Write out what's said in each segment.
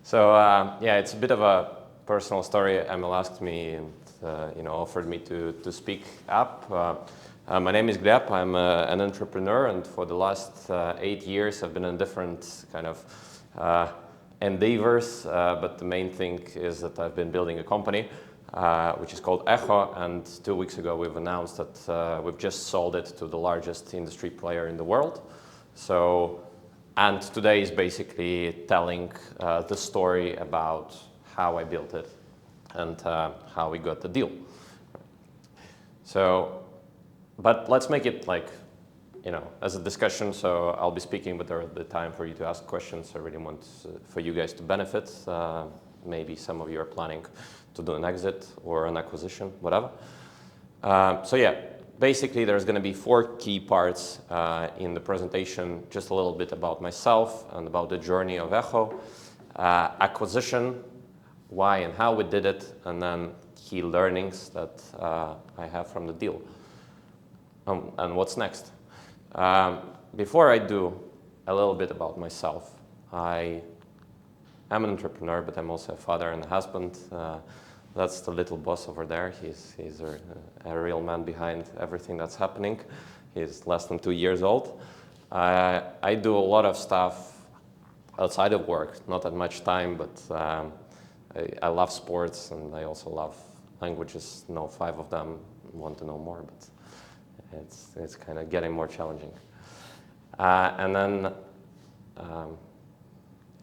So yeah, it's a bit of a personal story. Emil asked me and offered me to speak up. My name is Gļebs. I'm an entrepreneur, and for the last 8 years I've been in different kind of endeavors, but the main thing is that I've been building a company which is called Echoo, and 2 weeks ago we've announced that we've just sold it to the largest industry player in the world. And today is basically telling the story about how I built it and how we got the deal. But let's make it like, as a discussion, so I'll be speaking, but there'll be time for you to ask questions. I really want for you guys to benefit. Maybe some of you are planning to do an exit or an acquisition, whatever. So yeah, basically there's going to be 4 key parts in the presentation, just a little bit about myself and about the journey of Echoo, acquisition, why and how we did it, and then key learnings that I have from the deal. And what's next? Before I do a little bit about myself, I am an entrepreneur, but I'm also a father and a husband. That's the little boss over there. He's a real man behind everything that's happening. He's less than 2 years old. I do a lot of stuff outside of work, not that much time, but I love sports, and I also love languages, know 5 of them, want to know more, but it's kind of getting more challenging. And then, yeah,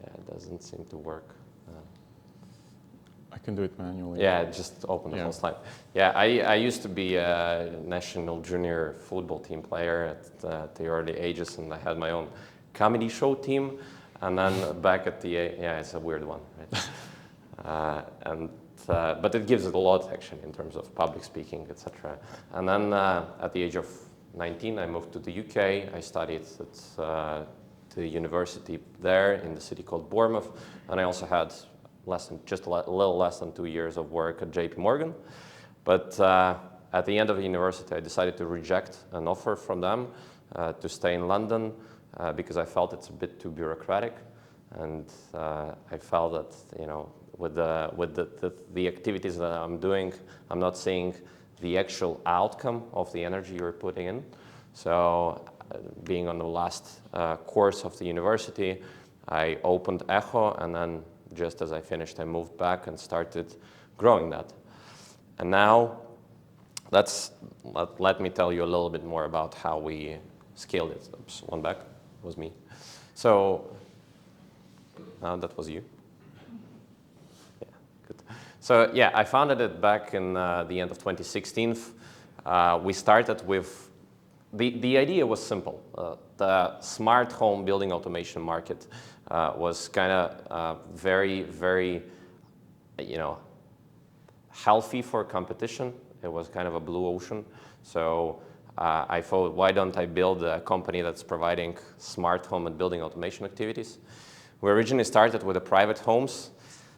it doesn't seem to work. I can do it manually. Yeah, just open the whole slide. Yeah, I used to be a national junior football team player at the early ages, and I had my own comedy show team. And then back at the, yeah, it's a weird one, right? But it gives it a lot, actually, in terms of public speaking, etc. And then at the age of 19, I moved to the UK. I studied at the university there in the city called Bournemouth, and I also had just a little less than 2 years of work at JP Morgan. But at the end of the university, I decided to reject an offer from them to stay in London because I felt it's a bit too bureaucratic, and I felt that with the activities that I'm doing, I'm not seeing the actual outcome of the energy you're putting in. So being on the last course of the university, I opened Echoo, and then just as I finished, I moved back and started growing that. And now, let me tell you a little bit more about how we scaled it. Oops, one back was me. So that was you. Yeah, good. So yeah, I founded it back in the end of 2016. We started with, the idea was simple. The smart home building automation market was kind of very, very, healthy for competition. It was kind of a blue ocean. So I thought, why don't I build a company that's providing smart home and building automation activities? We originally started with the private homes.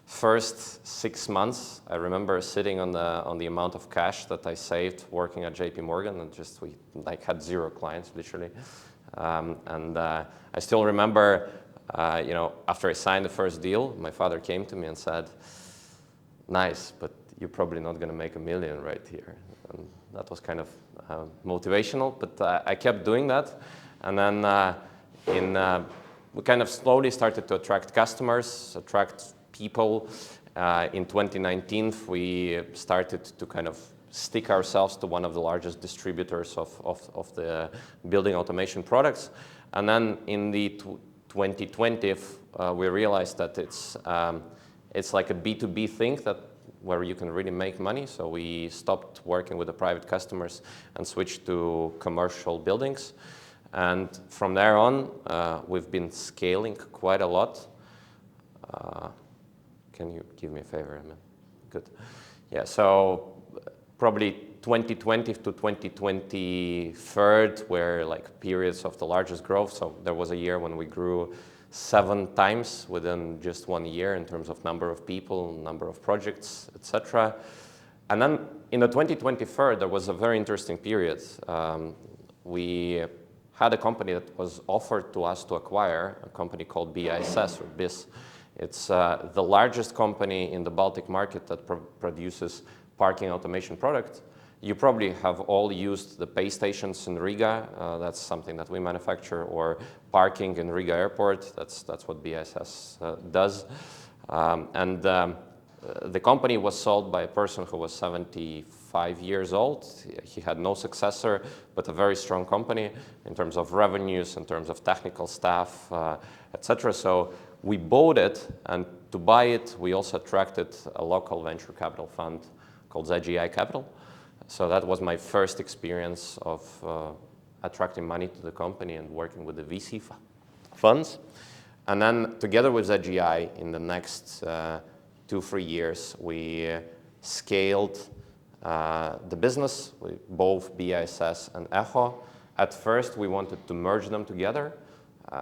First 6 months, I remember sitting on the amount of cash that I saved working at JP Morgan, and we had 0 clients, literally. I still remember, after I signed the first deal, my father came to me and said, "Nice, but you're probably not going to make $1 million right here." And that was kind of motivational, but I kept doing that. And then we kind of slowly started to attract customers, attract people. In 2019, we started to kind of stick ourselves to one of the largest distributors of the building automation products. And then in the 2020, we realized that it's like a B2B thing where you can really make money. So we stopped working with the private customers and switched to commercial buildings. And from there on, we've been scaling quite a lot. Can you give me a favor, Emil? Good. Yeah, so probably 2020 to 2023 were like periods of the largest growth. So there was a year when we grew 7 times within just 1 year in terms of number of people, number of projects, etc. And then in the 2023, there was a very interesting period. We had a company that was offered to us to acquire, a company called BISS or BIS It's the largest company in the Baltic market that produces parking automation products. You probably have all used the pay stations in Riga. That's something that we manufacture, or parking in Riga airport. That's what BISS does. The company was sold by a person who was 75 years old. He had no successor, but a very strong company in terms of revenues, in terms of technical staff, etc. So we bought it, and to buy it, we also attracted a local venture capital fund called ZGI Capital. So that was my first experience of attracting money to the company and working with the VC funds. And then together with ZGI, in the next 2-3 years, we scaled the business, both BISS and Echoo. At first, we wanted to merge them together,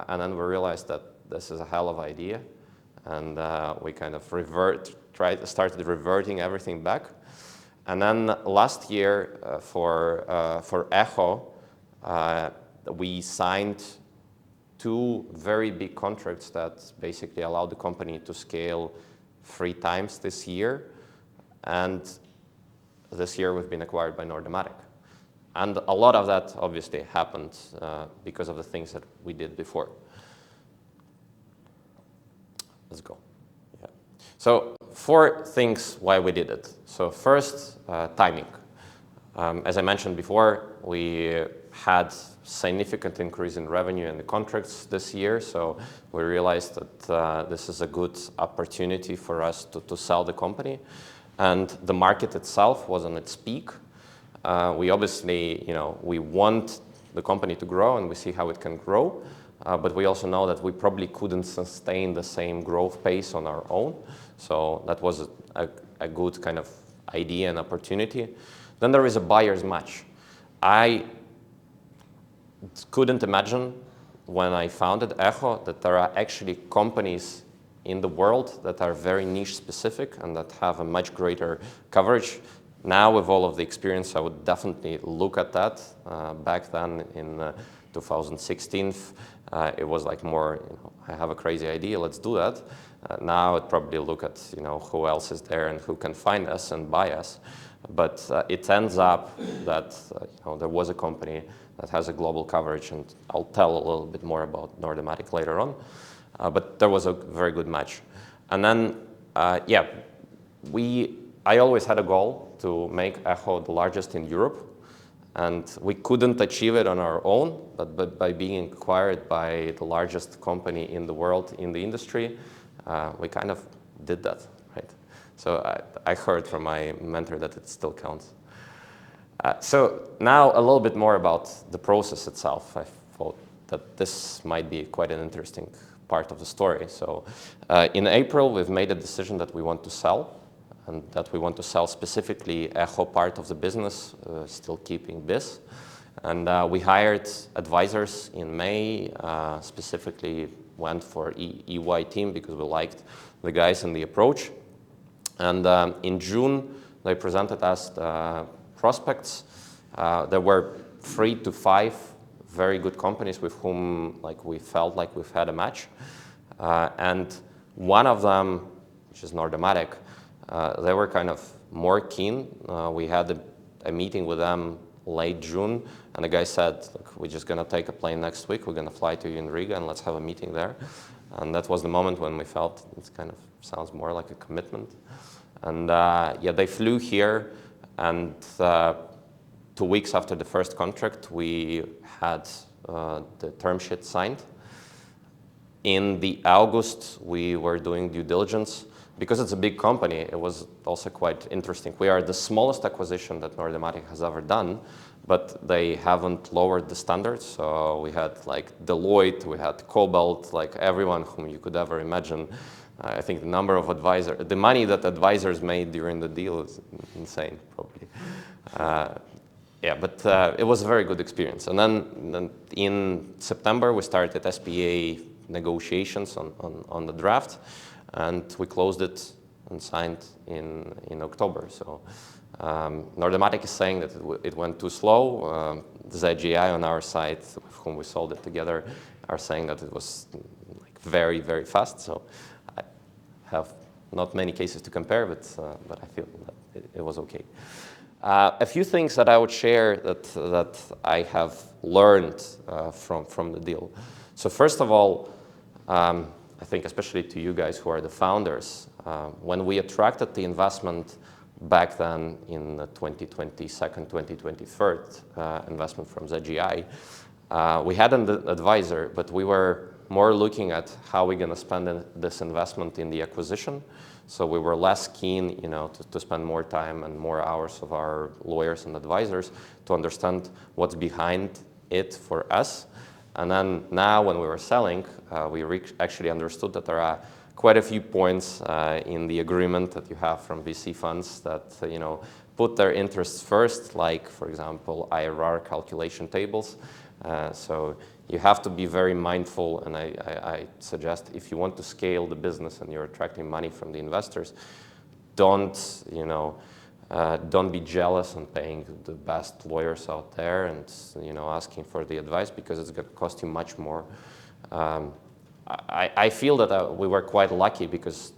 and then we realized that this is a hell of an idea, and we kind of started reverting everything back. And then last year, for Echoo, we signed 2 very big contracts that basically allowed the company to scale 3 times this year. And this year we've been acquired by Nordomatic. And a lot of that obviously happened because of the things that we did before. Let's go. Yeah. So 4 things why we did it. So first, timing. As I mentioned before, we had significant increase in revenue in the contracts this year, so we realized that this is a good opportunity for us to sell the company. And the market itself was on its peak. We obviously, we want the company to grow, and we see how it can grow, but we also know that we probably couldn't sustain the same growth pace on our own. So that was a good kind of idea and opportunity. Then there is a buyer's match. I couldn't imagine when I founded Echoo that there are actually companies in the world that are very niche specific and that have a much greater coverage. Now with all of the experience, I would definitely look at that. Back then in 2016, it was like more, I have a crazy idea, let's do that. Now I'd probably look at who else is there and who can find us and buy us. But it ends up that there was a company that has a global coverage, and I'll tell a little bit more about Nordomatic later on. But there was a very good match. And then, I always had a goal to make Echoo the largest in Europe, and we couldn't achieve it on our own, but by being acquired by the largest company in the world in the industry, we kind of did that, right? So I heard from my mentor that it still counts. So now a little bit more about the process itself. I thought that this might be quite an interesting part of the story. So in April, we've made a decision that we want to sell, and that we want to sell specifically Echoo part of the business, still keeping this. And we hired advisors in May, specifically went for EY team because we liked the guys and the approach. And in June, they presented us the prospects. There were 3 to 5 very good companies with whom we felt like we've had a match. And one of them, which is Nordomatic, they were kind of more keen. We had a meeting with them late June, and the guy said, look, we're just going to take a plane next week. We're going to fly to you in Riga, and let's have a meeting there. And that was the moment when we felt it kind of sounds more like a commitment. And they flew here, and 2 weeks after the first contract, we had the term sheet signed. In the August, we were doing due diligence. Because it's a big company, it was also quite interesting. We are the smallest acquisition that Nordomatic has ever done, but they haven't lowered the standards. So we had Deloitte, we had Cobalt, everyone whom you could ever imagine. I think the number of advisors, the money that advisors made during the deal is insane, probably. But it was a very good experience. And then in September, we started SPA negotiations on the draft, and we closed it and signed in October. So Nordomatic is saying that it went too slow. The ZGI on our side, with whom we sold it together, are saying that it was very, very fast. So have not many cases to compare, but I feel that it was okay. A few things that I would share that I have learned from the deal. So first of all, I think especially to you guys who are the founders, when we attracted the investment back then in the 2022, 2023 investment from ZGI, we had an advisor, but we were more looking at how we're going to spend this investment in the acquisition. So we were less keen, to spend more time and more hours of our lawyers and advisors to understand what's behind it for us. And then now when we were selling, we actually understood that there are quite a few points in the agreement that you have from VC funds that, put their interests first, like, for example, IRR calculation tables. So you have to be very mindful, and I suggest if you want to scale the business and you're attracting money from the investors, don't be jealous and paying the best lawyers out there and asking for the advice, because it's going to cost you much more. I feel that we were quite lucky because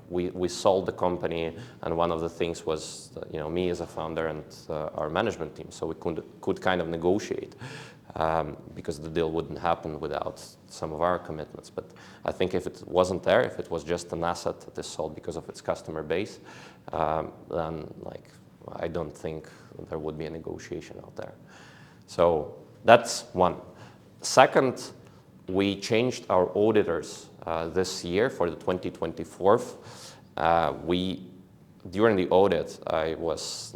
we sold the company, and one of the things was me as a founder and our management team, so we could kind of negotiate. Because the deal wouldn't happen without some of our commitments. But I think if it wasn't there, if it was just an asset that is sold because of its customer base, then I don't think there would be a negotiation out there. So that's one. Second, we changed our auditors this year for the 2024. During the audit, I was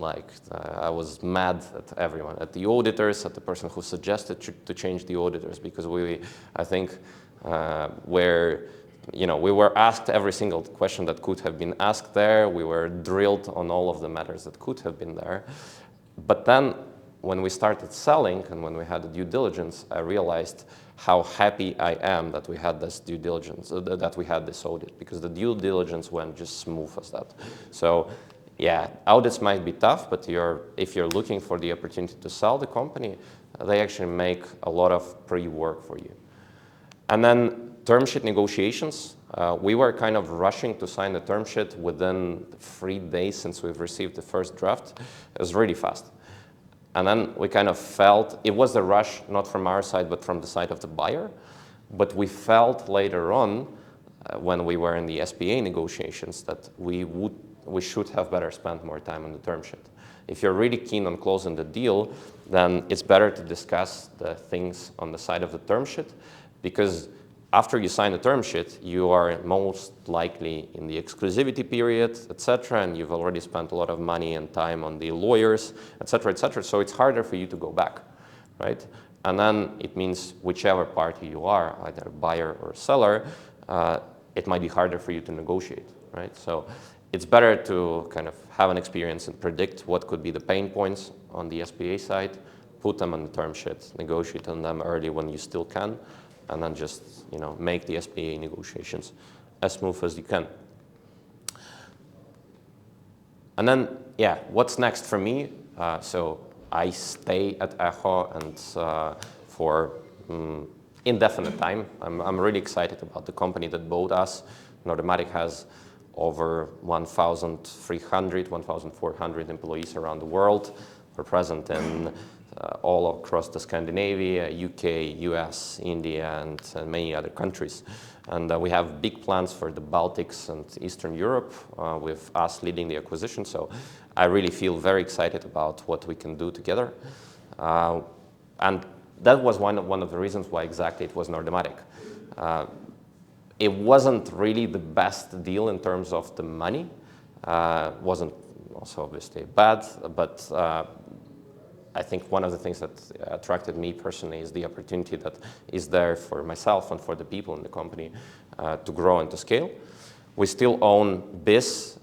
mad at everyone, at the auditors, at the person who suggested to change the auditors, because we were asked every single question that could have been asked there. We were drilled on all of the matters that could have been there. But then when we started selling and when we had the due diligence, I realized how happy I am that we had this due diligence, that we had this audit, because the due diligence went just smooth as that. So yeah, audits might be tough, but if you're looking for the opportunity to sell the company, they actually make a lot of pre-work for you. And then term sheet negotiations. We were kind of rushing to sign the term sheet within 3 days since we've received the first draft. It was really fast. And then we kind of felt, it was a rush, not from our side, but from the side of the buyer. But we felt later on, when we were in the SPA negotiations, that we should have better spent more time on the term sheet. If you're really keen on closing the deal, then it's better to discuss the things on the side of the term sheet, because after you sign the term sheet, you are most likely in the exclusivity period, etc., and you've already spent a lot of money and time on the lawyers, etc., etc. So it's harder for you to go back, right? And then it means whichever party you are, either buyer or seller, it might be harder for you to negotiate, right? So it's better to kind of have an experience and predict what could be the pain points on the SPA side, put them on the term sheet, negotiate on them early when you still can, and then just make the SPA negotiations as smooth as you can. And then, yeah, what's next for me? So I stay at Echoo and for indefinite time. I'm really excited about the company that bought us. Nordimatic has over 1,300, 1,400 employees around the world. We're present in all across the Scandinavia, UK, US, India, and many other countries. And we have big plans for the Baltics and Eastern Europe with us leading the acquisition. So I really feel very excited about what we can do together. And that was one of the reasons why exactly it was Nordimatic. It wasn't really the best deal in terms of the money. Wasn't also obviously bad, but I think one of the things that attracted me personally is the opportunity that is there for myself and for the people in the company to grow and to scale. We still own BIS,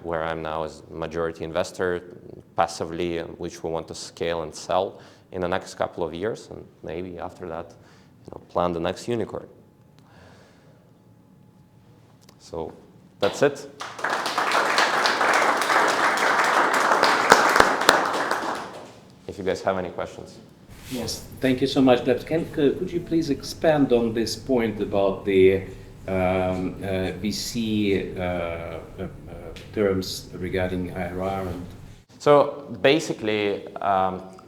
where I'm now as majority investor passively, which we want to scale and sell in the next couple of years, and maybe after that, plan the next unicorn. So that's it. If you guys have any questions. Yes, thank you so much, Gļebs. Could you please expand on this point about the VC terms regarding IRR? So basically,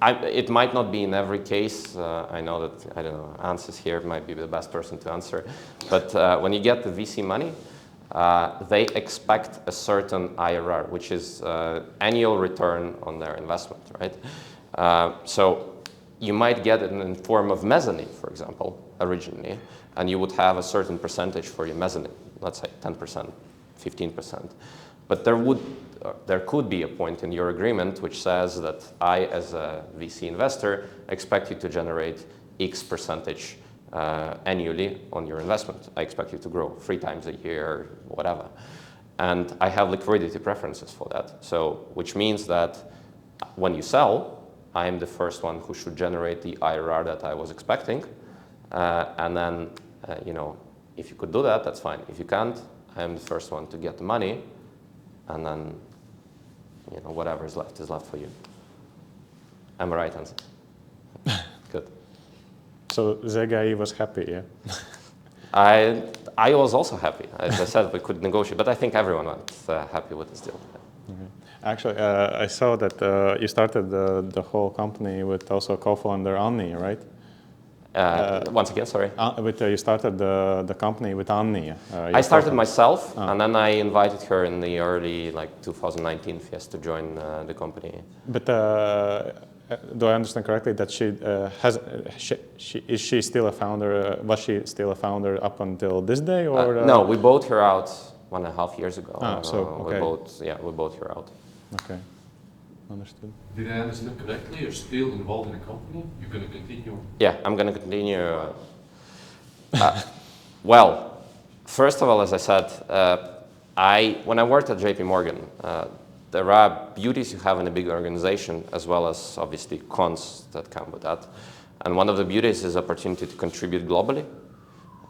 it might not be in every case. I know that, I don't know, Ansys here might be the best person to answer. But when you get the VC money, they expect a certain IRR, which is annual return on their investment, right? So you might get it in the form of mezzanine, for example, originally, and you would have a certain percentage for your mezzanine, let's say 10%, 15%. But there could be a point in your agreement which says that I, as a VC investor, expect you to generate X percentage annually on your investment. I expect you to grow 3 times a year, whatever. And I have liquidity preferences for that. So, which means that when you sell, I'm the first one who should generate the IRR that I was expecting. And then, you know, if you could do that, that's fine. If you can't, I'm the first one to get the money. And then, you know, whatever is left for you. Am I right, Answer? Good. So Zegai was happy, yeah? I was also happy. As I said, we could negotiate, but I think everyone was happy with this deal. Okay. Actually, I saw that you started the whole company with also co-founder Anni, right? Once again, sorry. You started the company with Anni. I started myself, and then I invited her in the early, like 2019 Fiesta to join the company. But do I understand correctly that is she still a founder? Was she still a founder up until this day, or no? We bought her out 1.5 years ago. Okay. We bought her out. Okay, understood. Did I understand correctly? You're still involved in the company? You're going to continue? Yeah, I'm going to continue. Well, first of all, as I said, when I worked at JP Morgan, there are beauties you have in a big organization, as well as obviously cons that come with that. And one of the beauties is opportunity to contribute globally.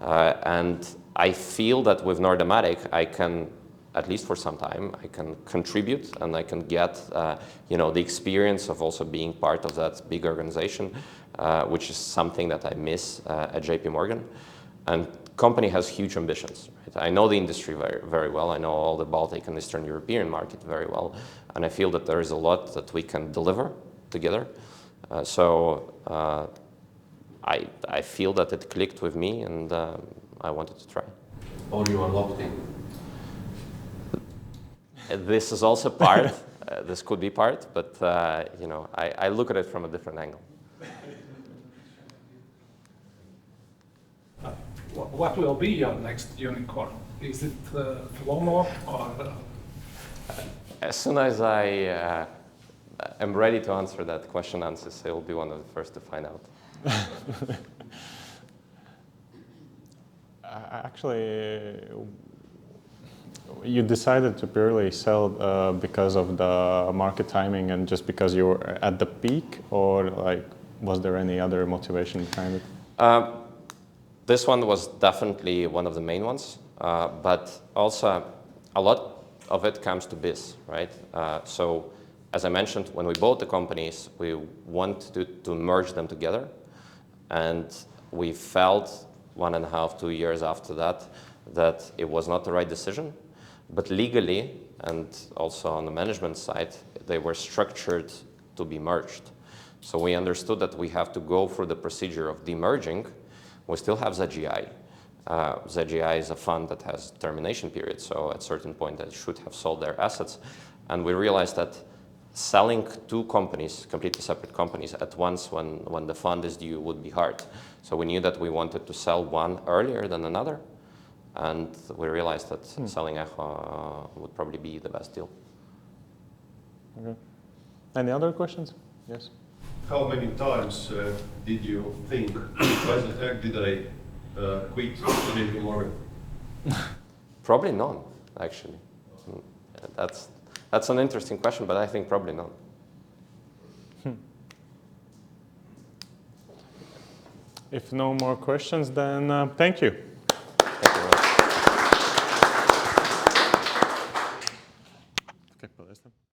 And I feel that with Nordomatic, I can, at least for some time, I can contribute and I can get, you know, the experience of also being part of that big organization, which is something that I miss at JP Morgan. And company has huge ambitions. Right? I know the industry very, very well. I know all the Baltic and Eastern European market very well. And I feel that there is a lot that we can deliver together. I feel that it clicked with me, and I wanted to try. Or you are locked in? This is also part. This could be part, but you know, I look at it from a different angle. What will be your next unicorn? Is it Flomo or? As soon as I am ready to answer that question, Ansys, I will be one of the first to find out. Actually, you decided to purely sell because of the market timing and just because you were at the peak, or like was there any other motivation behind it? This one was definitely one of the main ones, but also a lot of it comes to biz, right? So as I mentioned, when we bought the companies, we wanted to merge them together, and we felt 1.5, 2 years after that it was not the right decision. But legally, and also on the management side, they were structured to be merged. So we understood that we have to go through the procedure of demerging. We still have ZGI. ZGI is a fund that has termination period, so at a certain point they should have sold their assets. And we realized that selling 2 companies, completely separate companies, at once when the fund is due would be hard. So we knew that we wanted to sell one earlier than another, and we realized that selling Echoo would probably be the best deal. Okay. Any other questions? Yes. How many times did you think, why the heck did I quit JP Morgan? Probably none, actually. That's an interesting question, but I think probably none. If no more questions, then thank you.